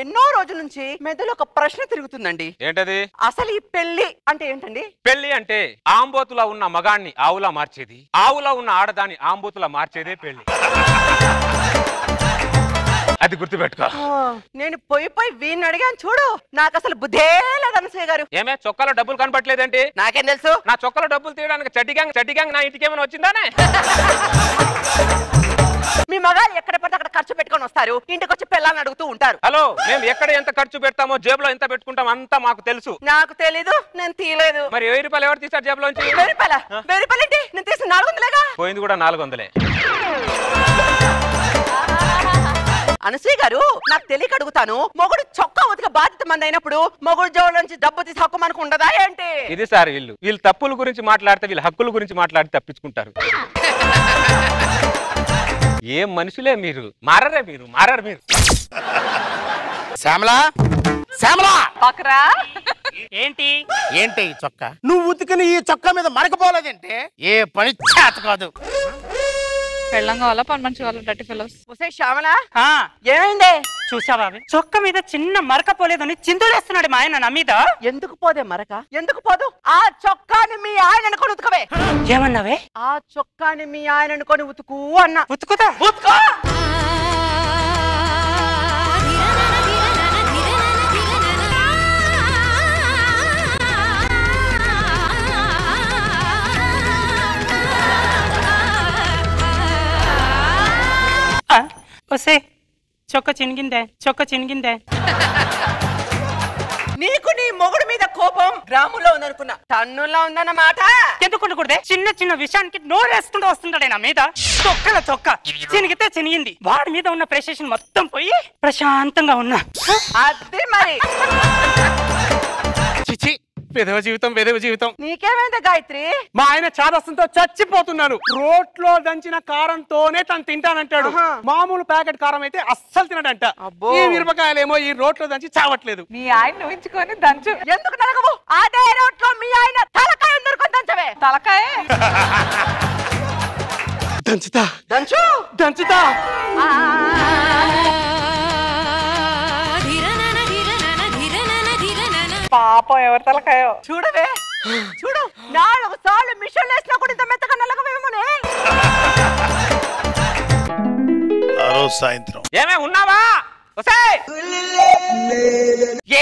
ఎన్నో రోజుల నుంచి మెదలో ఒక ప్రశ్న తిరుగుతుందండి. ఏంటది? అసలు ఈ పెళ్లి అంటే ఏంటండి? పెళ్లి అంటే ఆంబోతులా ఉన్న మగాన్ని ఆవులా మార్చేది, ఆవులా ఉన్న ఆడదాన్ని ఆంబోతులా మార్చేదే పెళ్లి. అది గుర్తుపెట్టుకో. నేను పోయి వీణ్ణి అడిగాను చూడు, నాకు అసలు బుద్ధే లేదు అనసూయ గారు. ఏమే చొక్కాలో డబ్బులు కనపట్లేదేంటి? నాకేం తెలుసు? నా చొక్కాలో డబ్బులు తీయడానికి చడ్డి గ్యాంగ్ నా ఇంటికి ఏమైనా వచ్చిందానే? మీ మగాళ్ళు ఎక్కడ పడితే అక్కడ ఖర్చు పెట్టుకొని వస్తారు, ఇంటికి వచ్చి పిల్లల్ని అడుగుతూ ఉంటారు. హలో, మేము ఎక్కడ ఎంత ఖర్చు పెడతామో జేబులో ఎంత పెట్టుకుంటాం అంతా మాకు తెలుసు. నాకు తెలీదు, నేను తీయలేదు. మరి 1000 రూపాయలు ఎవరు తీసారు జేబులోంచి? 1000 రూపాయలు ఏంటి? నేను తీసి 400లేగా. పోయింది కూడా 400. అనసూయ గారు, నాకు తెలియక అడుగుతాను, మొగుడు చొక్కా ఉతిక బాధ్యత మంది అయినప్పుడు మొగుడు జోడు నుంచి డబ్బు తీసి హక్కు మనకు ఉండదా ఏంటి? ఇది సార్ వీళ్ళు తప్పుల గురించి మాట్లాడితే వీళ్ళ హక్కుల గురించి మాట్లాడి తప్పించుకుంటారు. ఏం మనుషులే మీరు, మారరే మీరు. శ్యామలా, శ్యామలా పక్కరా. ఏంటి ఈ చొక్కా? నువ్వు ఉతికిన ఈ చొక్కా మీద మరకపోలేదంటే ఏ పని చేత కాదు. పెళ్ళం కావాలా పని మంచి కావాలా? Dirty fellows. ఒసే శ్యామలా, ఏమైంది? చూసావా చొక్క మీద చిన్న మరక పోలేదని చిందులేస్తున్నాడు మా ఆయన నా మీద. ఎందుకు పోదే మరక? ఎందుకు పోదు? ఆ చొక్కాని మీ ఆయన అనుకొని ఉతుకవే. ఏమన్నావే? ఆ చొక్కాని మీ ఆయన అనుకొని ఉతుకు అన్నా. ఉతుకుతా. ఉతుకో. వసే చొక్క చినిగిందే. నీకు నీ మొగుడు మీద కోపం గ్రాములో ఉందనుకున్నా, టన్నుల్లో ఉందన్నమాట. ఎందుకు ఉండకూడదే? చిన్న విషయానికి నోరేసుకుంటూ వస్తుంటాడే నా మీద. చొక్క చినిగితే చినిగింది. వాడి మీద ఉన్న ప్రెషేషన్ మొత్తం పోయి ప్రశాంతంగా ఉన్నా. అది మరి. చిచి, వెధవ జీవితం. నీకేమైంది గాయత్రి? మా ఆయన చాదస్తంతో చచ్చిపోతున్నాను. రోట్లో దంచిన కారంతోనే తను తింటానంటాడు. మామూలు ప్యాకెట్ కారం అయితే అస్సలు తినడంట. ఈ మిరపకాయలేమో ఈ రోట్లో దంచి చావట్లేదు. మీ ఆయన ఊహించుకొని దంచు. ఎందుకు నరగవు? అదే రోట్లో మీ ఆయన తలకాయ ఎందుకు దంచవే? తలకాయ దంచుతా. పాపం ఎవరి తలకాయో. చూడు 4 సార్లు మిషన్ వేసినా కూడా ఇంత మెత్తగా నల్లగవేమోనే. ఆ రోజు సాయంత్రం ఏమే ఉన్నావా?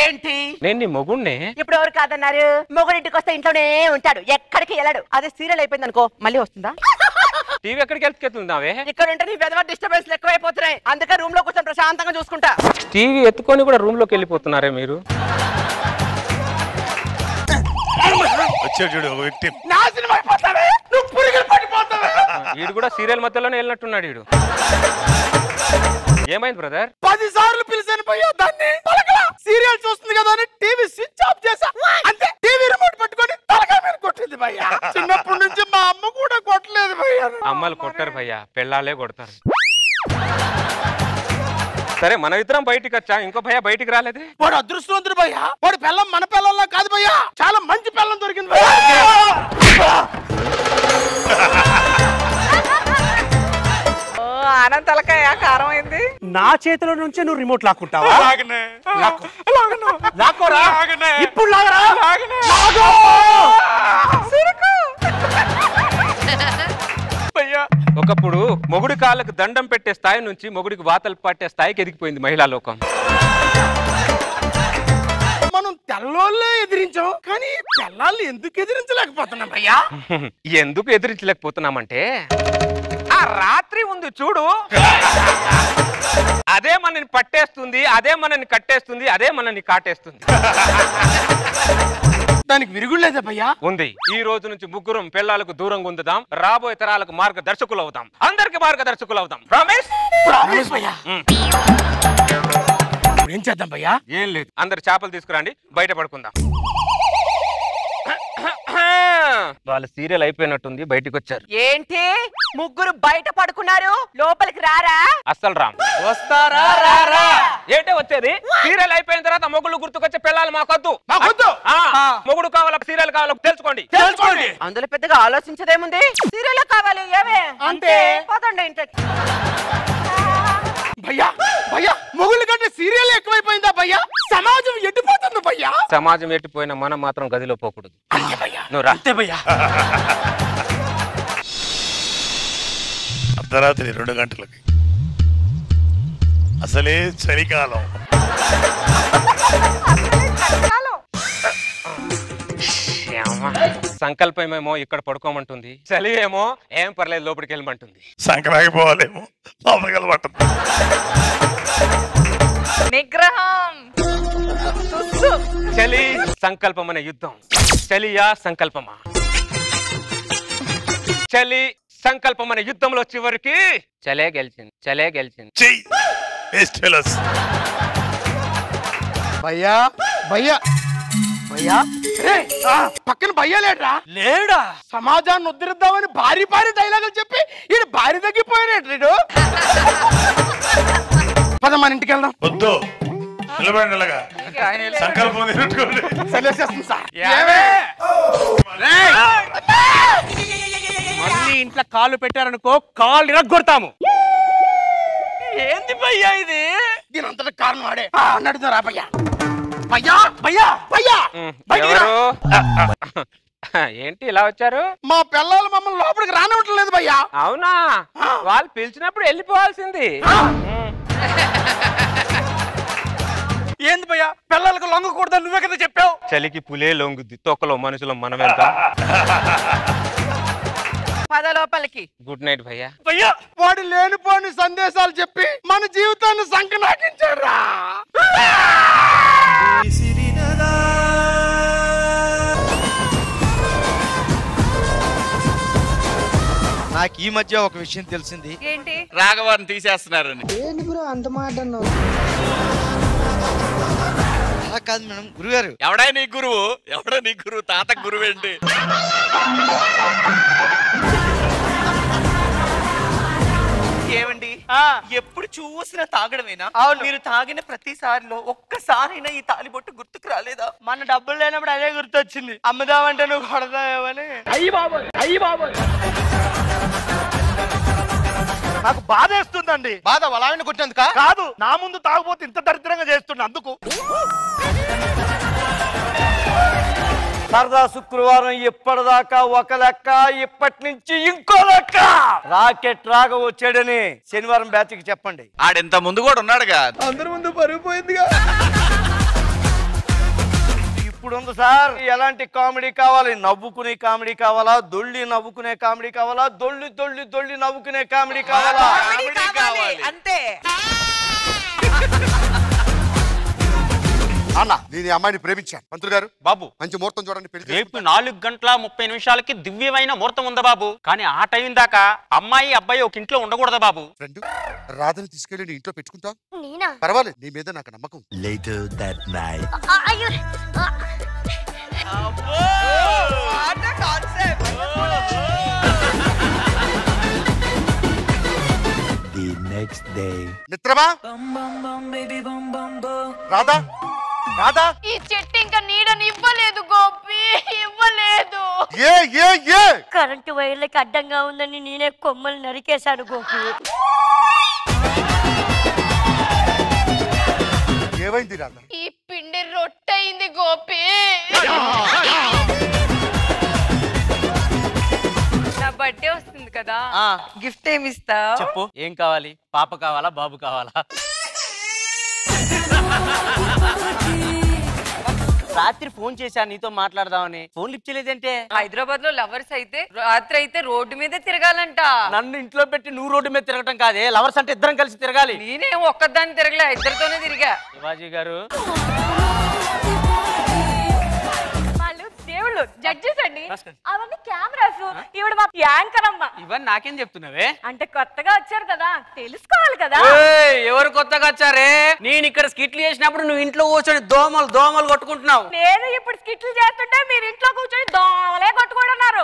ఏంటి? నేను నీ మొగుణ్ణి. ఇప్పుడు ఎవరు కాదన్నారు? మొగుడింటికి వస్తే ఇంట్లోనే ఉంటాడు, ఎక్కడికి వెళ్ళాడు. అదే సీరియల్ అయిపోయింది అనుకో, మళ్ళీ వస్తుందా? టీవీ ఎక్కడికి వెళ్తున్నావే? ఇక్కడ ఉంటే నీ పెద్ద డిస్టర్బెన్స్ ఎక్కువైపోతున్నాయి, అందుకే రూమ్ లో కూర్చొని ప్రశాంతంగా చూసుకుంటా. టీవీ ఎత్తుకొని కూడా రూమ్ లోకి వెళ్ళిపోతున్నారే మీరు? వచ్చాడు చూడు ఒక వ్యక్తి. నాశనం అయిపోతావే, నువ్వు పురుగులు పడిపోతావే. వీడు కూడా సీరియల్ మధ్యలోనే వెళ్ళినట్టున్నాడు వీడు. ఏమైంది బ్రదర్? 10 సార్లు పిలిచాను భయ్యా దాన్ని. సీరియల్ చూస్తుంది కదా అని టీవీ స్విచ్ ఆఫ్ చేసా. అంతే, టీవీ రిమోట్ పట్టుకొని తలకాయ మీద కొట్టింది భయ్యా. చిన్నప్పటి నుంచి మా అమ్మ కూడా కొట్టలేదు భయ్యా. అమ్మలు కొట్టారు భయ్యా, పెళ్ళాలే కొడతారు. సరే, మన ఇద్దరం బయటికి వచ్చా, ఇంకో భయ్యా బయటికి రాలేదే. వాడు అదృష్టవంతుడు భయ్యా. వాడు పెళ్ళం మన పెళ్ళంలా కాదు భయ్యా, చాలా మంచి పెళ్ళం దొరికింది భయ్యా. ఆనంద్ తలకాయ కారం అయింది. నా చేతిలో నుంచే నువ్వు రిమోట్ లాక్కుంటావా? లాక్కోరా. ఇప్పుడు లాగరా. ఒకప్పుడు మొగుడి కాళ్ళకు దండం పెట్టే స్థాయి నుంచి మొగుడికి వాతలు పట్టే స్థాయికి ఎదిగిపోయింది మహిళా లోకం. మనం తెల్లోళ్ళే ఎదిరించాం, కానీ తెల్లాళ్ళు ఎందుకు ఎదిరించలేకపోతున్నాం భయ్యా? ఎందుకు ఎదిరించలేకపోతున్నామంటే ఆ రాత్రి ఉంది చూడు, అదే మనని పట్టేస్తుంది, అదే మనని కట్టేస్తుంది, అదే మనని కాటేస్తుంది. దానికి విరుగులేదా భయ్యా? ఉంది. ఈ రోజు నుంచి ముగ్గురం పిల్లలకు దూరంగా ఉందాం, రాబోయే తరాలకు మార్గదర్శకులు అవుదాం, అందరికి మార్గదర్శకులు అవుదాం. ప్రామిస్? ప్రామిస్ భయ్యా. ఏం చేద్దాం భయ్యా? ఏం లేదు, అందరు చేపలు తీసుకురండి, బయట పడుకుందాం. వాళ్ళ సీరియల్ అయిపోయినట్టుంది, బయటికి వచ్చారు. ఏంటి ముగ్గురు బయట పడుకున్నారు, లోపలికి రారా? అస్సలు రామ్. వస్తారా? ఏంటే వచ్చేది? సీరియల్ అయిపోయిన తర్వాత మొగుళ్ళు గుర్తుకొచ్చే పిల్లలు మాకొద్దు. మొగుడు కావాలా సీరియల్ కావాలో తెలుసుకోండి. అందులో పెద్దగా ఆలోచించదేముంది, సీరియల్ కావాలి ఏమే అంతే. పదండి ఇంటికి. భయ్యా మొగుళ్ళ కంటే సీరియల్ ఎక్కువైపోయిందా సమాజం ఎట్టిపోయినా మనం మాత్రం గదిలో పోకూడదు. నువ్వు రా. అంతే భయ్యా. అర్ధరాత్రి 2 గంటలకి అసలే చలికాలం. సంకల్పమేమో ఇక్కడ పడుకోమంటుంది, చలి ఏమో ఏం పర్లేదు లోపలికి వెళ్ళమంటుంది. సంక్రాంతిపోవాలేమో లోపలికి వెళ్ళమంటుంది. నిగ్రహం. చలి సంకల్పం అనే యుద్ధం. చలియా సంకల్పమా? చలి సంకల్పం అనే యుద్ధంలో చివరికి చలే గెలిచింది. చలే గెలిచింది. చెయ్యి వేస్ట్ ఫెలోస్. భయ్యా భయ్యా భయ్యా పక్కన భయ్యా లేడ్రా? లేడా? సమాజాన్ని ఉద్ధరిద్దామని భారీ భారీ డైలాగులు చెప్పి ఈడు భారీ తగ్గిపోయాడు. పద మన ఇంటికి వెళ్దాం. వద్దు, నిలబడండి. అలాగా సంకల్పం తిరుగుతుంది. మళ్ళీ ఇంట్లో కాళ్ళు పెట్టారనుకో, కాళ్ళు ఇరగొడతాము. ఏంది భయ్యా ఇది? దీని అంతటా కారణం ఆడే అన్నట్టురా భయ్యా. భయ్యా భయ్యా భయ్యా ఎవరు? ఏంటి ఇలా వచ్చారు? మా పిల్లలు మమ్మల్ని లోపలికి రానివ్వటం లేదు భయ్యా. అవునా? వాళ్ళు పిలిచినప్పుడు వెళ్ళిపోవాల్సింది. ఏంది భయ్యా, పిల్లలకు లొంగకూడదని నువ్వే కదా చెప్పావు. చలికి పులే లొంగుద్ది, తొక్కలో మనుషులు మనం వెళ్తాం. పద లోపలికి. గుడ్ నైట్ భయ్యా. భయ్యా వాడు లేనిపోని సందేశాలు చెప్పి మన జీవితాన్ని సంకనాకించాడు రా. నాకు ఈ మధ్య ఒక విషయం తెలిసింది. ఏంటి? రాఘవాన్ని తీసేస్తున్నారని. ఏంటి బ్రో అంత మాట అన్నావు? అలా కాదు మేడం, గురుగారు. ఎవడా నీ గురువు? ఎవడా నీ గురువు? తాత గురువు ఏంటి? ఏమండి, ఎప్పుడు చూసినా తాగడమేనా? మీరు తాగిన ప్రతిసారిలో ఒక్కసారైనా ఈ తాలిబొట్టు గుర్తుకు రాలేదా? మన డబ్బులు లేనప్పుడు అదే గుర్తొచ్చింది. అమ్ముదామంటే నువ్వు కొడతావేమని. అయ్యి బాబోయ్, అయ్యి బాబోయ్. నాకు బాధ వేస్తుందండి. బాధ వాళ్ళని కొట్టేందుక కాదు, నా ముందు తాగబోతే ఇంత దరిద్రంగా చేస్తున్నా అందుకు. సరదా శుక్రవారం ఇప్పటిదాకా ఒక లెక్క, ఇప్పటి నుంచి ఇంకో లెక్క. రాకెట్ రాగా వచ్చాడని శనివారం బ్యాచ్ కి చెప్పండి. ఆడింత ముందు కూడా ఉన్నాడుగా. అందరి ముందు పరుగు పోయిందిగా. ఇప్పుడు ఉంది సార్. ఎలాంటి కామెడీ కావాలి? నవ్వుకునే కామెడీ కావాలా? దొల్లి నవ్వుకునే కామెడీ కావాలా? దొల్లి దొల్లి దొల్లి నవ్వుకునే కామెడీ కావాలా? అంతే. అన్న నేను ఈ అమ్మాయిని ప్రేమించాను. పంతులు గారు బాబు మంచి ముహూర్తం చూడండి. పెళ్లి రేపు 4:30 దివ్యమైన ముహూర్తం ఉందా బాబు? కానీ ఆ టైం దాకా అమ్మాయి అబ్బాయి ఒక ఇంట్లో ఉండకూడదా బాబు? ఫ్రెండ్ రాధని తీసుకెళ్లి నీ ఇంట్లో పెట్టుకుంటా. నేనా? పర్వాలేదు, నీ మీద నాకు నమ్మకం. అయ్యో మిత్రమా రాధా, రాధా ఈ చెట్టు ఇంకా నీడని ఇవ్వలేదు గోపి, ఇవ్వలేదు. కరెంటు వైర్లకి అడ్డంగా ఉందని నేనే కొమ్మలు నరికేశాను గోపి. ఏమైంది రాధా? ఈ పిండి రొట్టయింది గోపి. నా బర్త్డే వస్తుంది కదా, గిఫ్ట్ ఏమి ఇస్తావు? చెప్పు, ఏం కావాలి? పాప కావాలా, బాబు కావాలా? రాత్రి ఫోన్ చేశాను నీతో మాట్లాడదామని, ఫోన్ లిఫ్ట్ చేయలేదంటే. హైదరాబాద్ లో లవర్స్ అయితే రాత్రి అయితే రోడ్డు మీద తిరగాలంట. నన్ను ఇంట్లో పెట్టి నువ్వు రోడ్డు మీద తిరగటం కాదే, లవర్స్ అంటే ఇద్దరం కలిసి తిరగాలి. నేనేం ఒక్కదాన్ని తిరగలే, ఇద్దరితోనే తిరిగా. శివాజీ గారు వాళ్ళు దేవుళ్ళు, జడ్జెస్ అండి. అవన్నీ కెమెరాస్. ఈవిడ మా యాంకర్ అమ్మ. ఇవన్నీ నాకేం చెప్తున్నావే? అంటే కొత్తగా వచ్చారు కదా, తెలుసుకోవాలి కదా. ఎవరు కొత్తగా వచ్చారే? నేను ఇక్కడ స్కిట్లు చేసినప్పుడు నువ్వు ఇంట్లో కూర్చొని దోమలు దోమలు కొట్టుకుంటున్నావు. నేను ఇప్పుడు స్కిట్లు చేస్తుంటే మీరు ఇంట్లో కూర్చొని దోమలే కొట్టుకుంటున్నారు.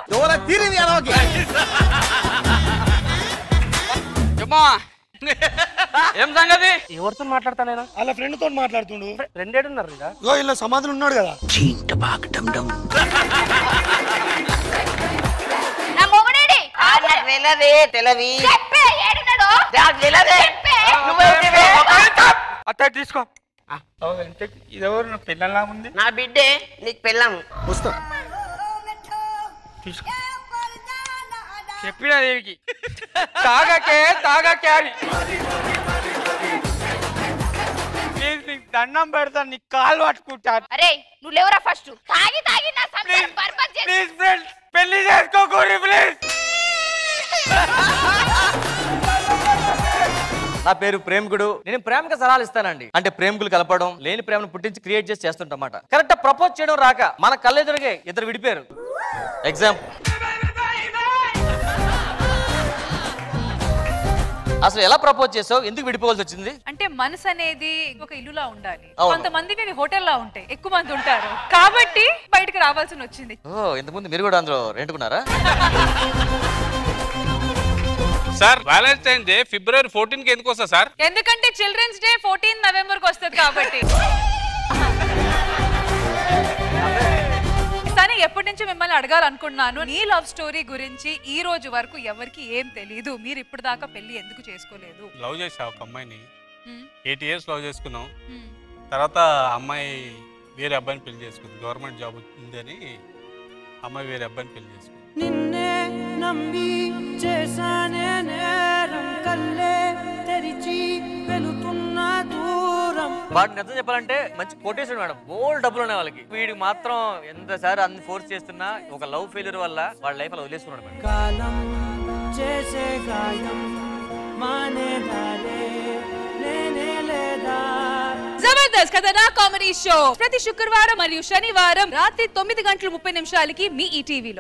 ఏం సంగతి? ఎవరితో మాట్లాడతానేనా? అలా ఫ్రెండ్ తోటి మాట్లాడుతుండు. ఫ్రెండ్ ఏడున్నారు ఇక? ఇలా సమాధులు ఉన్నాడు కదా. నా మొగుడేడి? చెప్పే, ఏడున్నాడు? అత్త తీసుకో. ఇదెవరు నా పిల్లలా ఉంది? నా బిడ్డే నీకు పెళ్ళాము. వస్తా. చెప్పినా దేనికి తాగాకే అని. ప్లీజ్ నీకు దండం పెడతాను, నీకు కాలు పట్టుకుంటాను. అరే నువ్వు లేవరా ఫస్ట్. తాగి తాగి నా సంసారం బర్బాద్ చేసి. ప్లీజ్ ఫ్రెండ్స్ పెళ్లి చేసుకోకూడదు ప్లీజ్. నా పేరు ప్రేమికుడు. నేను ప్రేమకు సలహాలు ఇస్తానండి. అంటే ప్రేమికులు కలపడం, లేని ప్రేమను పుట్టించి క్రియేట్ చేసి చేస్తుంటమాట. కరెక్ట్ ప్రపోజ్ చేయడం రాక మన కళ్ళెదురుగే ఇద్దరు విడిపోయారు. ఎగ్జాంపుల్, అసలు ఎలా ప్రపోజ్ చేసావు, ఎందుకు విడిపోవాల్సి వచ్చింది? అంటే మనసు అనేది ఒక ఇల్లులా ఉండాలి. అవును. కొంతమందికి అది హోటల్లా ఉంటాయి, ఎక్కువ మంది ఉంటారు కాబట్టి బయటకు రావాల్సి వచ్చింది. ఓ, ఇంతకుముందు మీరు కూడా అందులో రెంటుకున్నారా? సార్ వ్యాలంటైన్ డే ఫిబ్రవరి 14 కి ఎందుకు వస్తా సార్? ఎందుకంటే చిల్డ్రన్స్ డే 14 నవంబర్ కి వస్తుంది కాబట్టి. కానీ ఎప్పటి నుంచి మిమ్మల్ని అడగాలనుకున్నాను, నీ లవ్ స్టోరీ గురించి ఈ రోజు వరకు ఎవరికి ఏం తెలియదు. మీరు ఇప్పుడు దాకా పెళ్లి ఎందుకు చేసుకోలేదు? లవ్ చేసా ఒక అమ్మాయిని, 8 years లవ్ చేసుకున్నాం. తర్వాత అమ్మాయి వేరే అబ్బాయిని పెళ్లి చేసుకుంది. గవర్నమెంట్ జాబ్ ఉందని అమ్మాయి వేరే అబ్బాయిని పెళ్లి చేసుకుంది. నిన్నే నమ్మి చేశానే నేరం, కల్లే తెరిచి వెలుతున్న దూరం. వాటిని నిజం చెప్పాలంటే మంచి కొటేషన్ మేడం. బోల్డ్ డబ్బులు ఉన్నాయి వాళ్ళకి. వీడికి మాత్రం ఎంతసారి అన్ని ఫోర్స్ చేస్తున్నా ఒక లవ్ ఫెయిల్యూర్ వల్ల వాళ్ళ లైఫ్ అలా వదిలేసుకున్నాడు మేడం. కాలం చేసే గాయం మానేదాలే లేనే లేదా. జబర్దస్త్ కథనా కామెడీ షో ప్రతి శుక్రవారం మరియు శనివారం రాత్రి 9:30 మీ ఈటీవీలో.